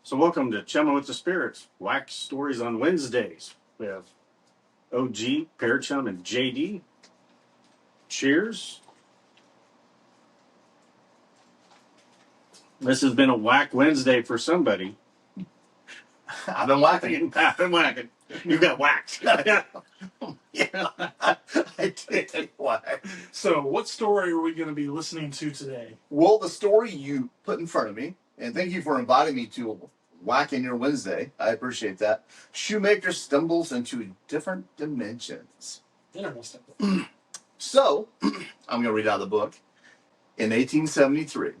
So welcome to Chumma with the Spirits, Wax Stories on Wednesdays. We have OG, Parachum, and JD. Cheers. This has been a whack Wednesday for somebody. I've been whacking. I've been whacking. You got whacked. Yeah, I did whack. So, what story are we going to be listening to today? Well, the story you put in front of me, and thank you for inviting me to whack in your Wednesday. I appreciate that. Shoemaker stumbles into different dimensions. Interesting. So, I'm going to read out of the book. In 1873,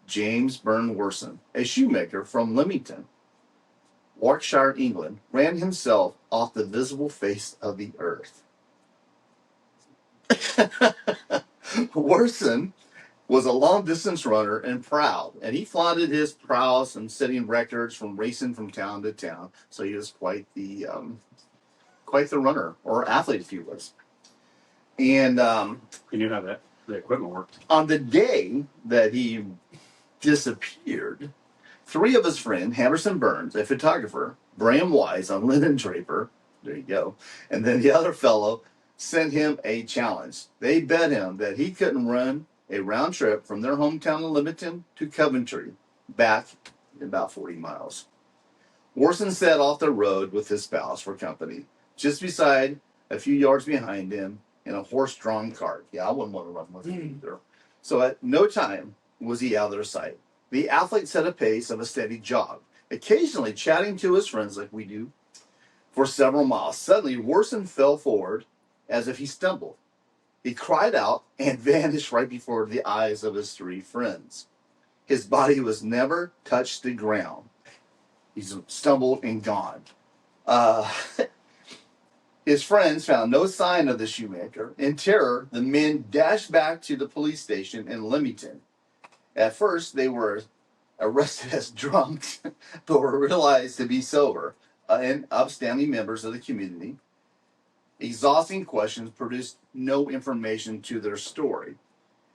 James Burn Worson, a shoemaker from Leamington, Warwickshire, England, ran himself off the visible face of the earth. Worson was a long-distance runner and proud, and he flaunted his prowess and setting records from racing from town to town. So he was quite the runner or athlete, if you was. And You knew how the equipment worked. on the day that he disappeared, 3 of his friends, Hammerson Burns, a photographer, Bram Wise, a linen draper, there you go, and then the other fellow sent him a challenge. They bet him that he couldn't run a round trip from their hometown of Leamington to Coventry, back about 40 miles. Worson set off the road with his spouse for company, just beside, a few yards behind him, in a horse-drawn cart. Yeah, I wouldn't want to run with him either. So at no time was he out of their sight. The athlete set a pace of a steady jog, occasionally chatting to his friends like we do, for several miles. Suddenly, Worson fell forward as if he stumbled. He cried out and vanished right before the eyes of his 3 friends. His body was never touched the ground. He stumbled and gone. His friends found no sign of the shoemaker. In terror, the men dashed back to the police station in Leamington. At first, they were arrested as drunks, but were realized to be sober and upstanding members of the community. Exhausting questions produced no information to their story.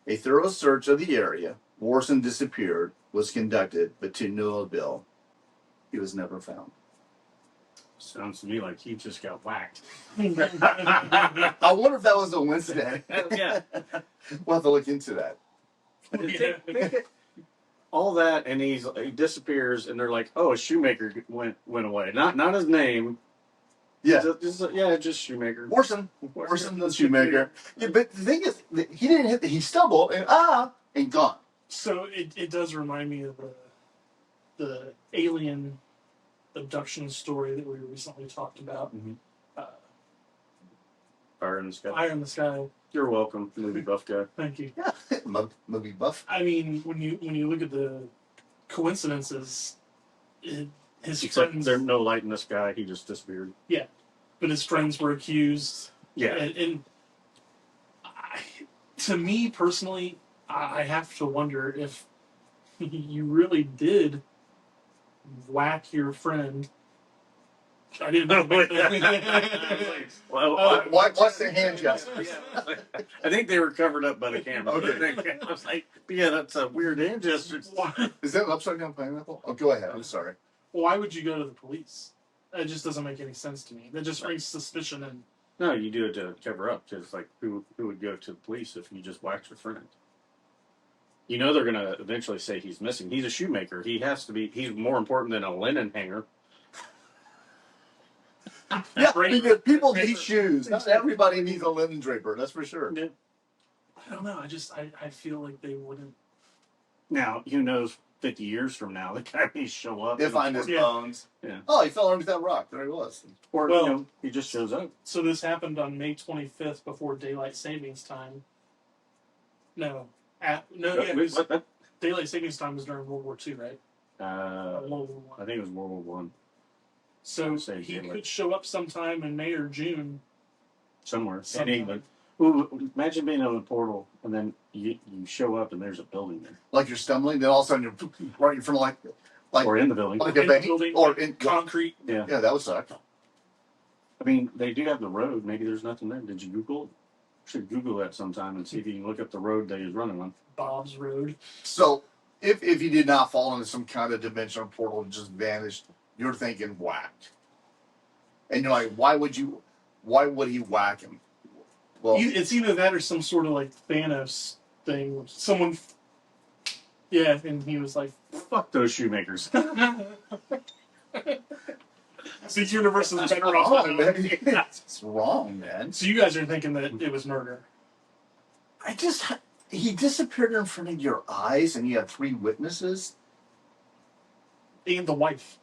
A thorough search of the area, Worson disappeared, was conducted, but to no avail. He was never found. Sounds to me like he just got whacked. I wonder if that was a Wednesday. Yeah. We'll have to look into that. All that, and he disappears, and they're like, "Oh, a shoemaker went away. Not his name. Yeah. Just shoemaker. Worson the shoemaker. Yeah, but the thing is, he didn't hit. He stumbled and gone. So it does remind me of the alien abduction story that we recently talked about. Mm-hmm. Fire in the sky. Fire in the Sky. You're welcome, movie buff guy. Thank you. Yeah, movie buff. I mean, when you look at the coincidences, his Except friends. there's no light in the sky. He just disappeared. Yeah, but his friends were accused. Yeah. And to me personally, I have to wonder if you really did whack your friend. I didn't know. What's the hand gesture? I think they were covered up by the camera. Okay. I was like, yeah, that's a weird hand gesture. Is that an upside down pineapple? Oh, go ahead. I'm sorry. Why would you go to the police? That just doesn't make any sense to me. That just brings suspicion in. No, you do it to cover up. Because like, who would go to the police if you just whacked your friend? You know they're gonna eventually say he's missing. He's a shoemaker. He has to be. He's more important than a linen hanger. Yeah, because people need shoes. Not everybody needs a linen draper. That's for sure. Yeah. I don't know. I feel like they wouldn't. Now, who knows? 50 years from now, the guy may show up. They find his bones. Yeah. Oh, he fell underneath that rock. There he was. Or he just shows up. So this happened on May 25th before daylight savings time. No. Daylight savings time was during World War II, right? World War I. I think it was World War One. So he could show up sometime in May or June. Somewhere in England. Ooh, imagine being on a portal and then you show up and there's a building there. Like you're stumbling, then all of a sudden you're right in front of like or in the building. Like a bank, or in concrete. Yeah. Yeah, that would suck. I mean, they do have the road. Maybe there's nothing there. Did you Google it? Should Google that sometime and see if you can look up the road that he's running on. Bob's Road. So if he did not fall into some kind of dimensional portal and just vanished, you're thinking whacked. And you're like, why would he whack him? Well, It's either that or some sort of like Thanos thing. Someone, yeah, and he was like, Fuck those shoemakers. "The universe is better off." wrong, man. It's wrong, man. So you guys are thinking that it was murder? He disappeared in front of your eyes, and you have 3 witnesses. And the wife.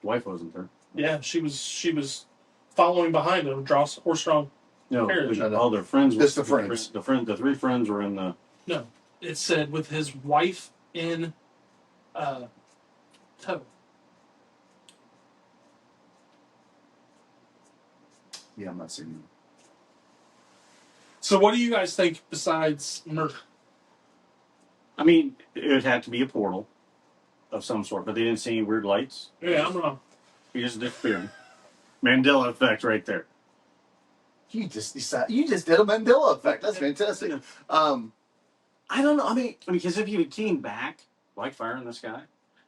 Wife wasn't there. Yeah, she was following behind him, horse-drawn. No, Carriage. all their friends. Just the friends. The 3 friends were in the. No, it said with his wife in tow. Yeah, I'm not seeing. So what do you guys think besides murder? I mean, it would have to be a portal of some sort, but they didn't see any weird lights. Yeah, I'm wrong. He just disappeared. Mandela effect right there. You just did a Mandela effect. That's fantastic. I don't know. I mean, because if he came back, like Fire in the Sky,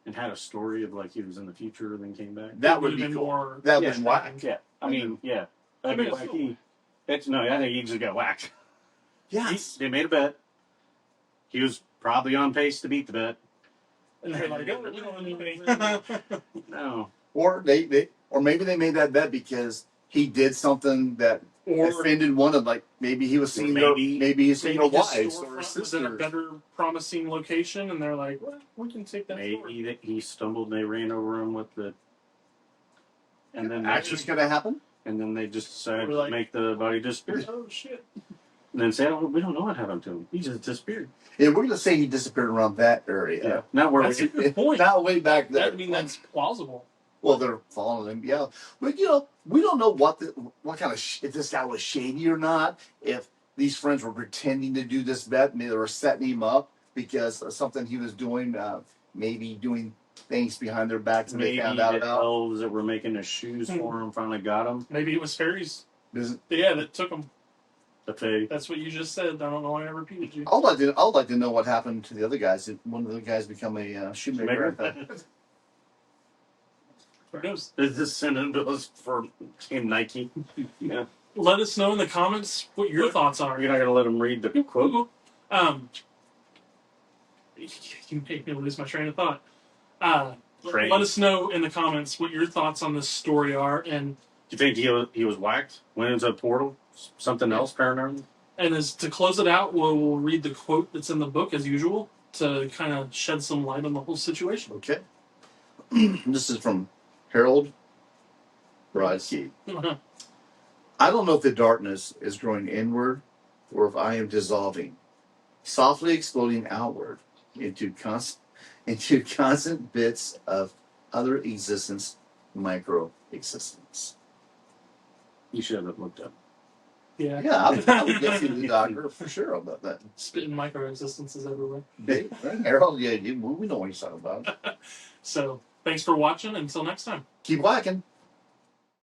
and had a story of like he was in the future and then came back, that would be been cool. more. That yeah, was whack. Yeah, I mean, yeah. That'd be wacky. I think he just got whacked. Yes. They made a bet. He was probably on pace to beat the bet. And they're like, "Oh, we don't need any." No. Or maybe they made that bet because he did something that offended one of, like, maybe he was seeing maybe he's seeing her wives or his was in a sisters. better promising location, and they're like, "Well, we can take that." Maybe he stumbled and they ran over him with the. And then Actually, gonna happen. And then they just decided We're like- to make the body disappear. Oh shit! And then say, we don't know what happened to him. He just disappeared. Yeah, we're gonna say he disappeared around that area. Yeah. Not where That's a good point. Not way back there. I mean, that's plausible. Well, they're following him, yeah. But we don't know what kind of if this guy was shady or not. If these friends were pretending to do this bet, maybe they were setting him up because of something he was doing, maybe doing things behind their backs and Maybe they found out the about. elves that were making the shoes for him finally got him. Maybe it was fairies. Is- Yeah, that took him. The Fae. That's what you just said. I don't know why I repeated you. I'd like to know what happened to the other guys. Did one of the guys become a shoemaker? Who knows? Is this sending bills for Team Nike? Yeah. Let us know in the comments what your thoughts are. You're not going to let them read the quote? You made me lose my train of thought. Train. Let us know in the comments what your thoughts on this story are, and Do you think he was whacked? Went into a portal? Something else paranormal? and as to close it out, we'll read the quote that's in the book as usual to kind of shed some light on the whole situation. Okay. This is from Harold Brodsky. I don't know if the darkness is growing inward or if I am dissolving, softly exploding outward into constant bits of other existence, micro existence. You should have looked up. Yeah. Yeah, I would go see the doctor for sure about that. Spitting micro existences everywhere. Hey, Harold, yeah, we know what he's talking about. So, thanks for watching. Until next time. Keep whacking.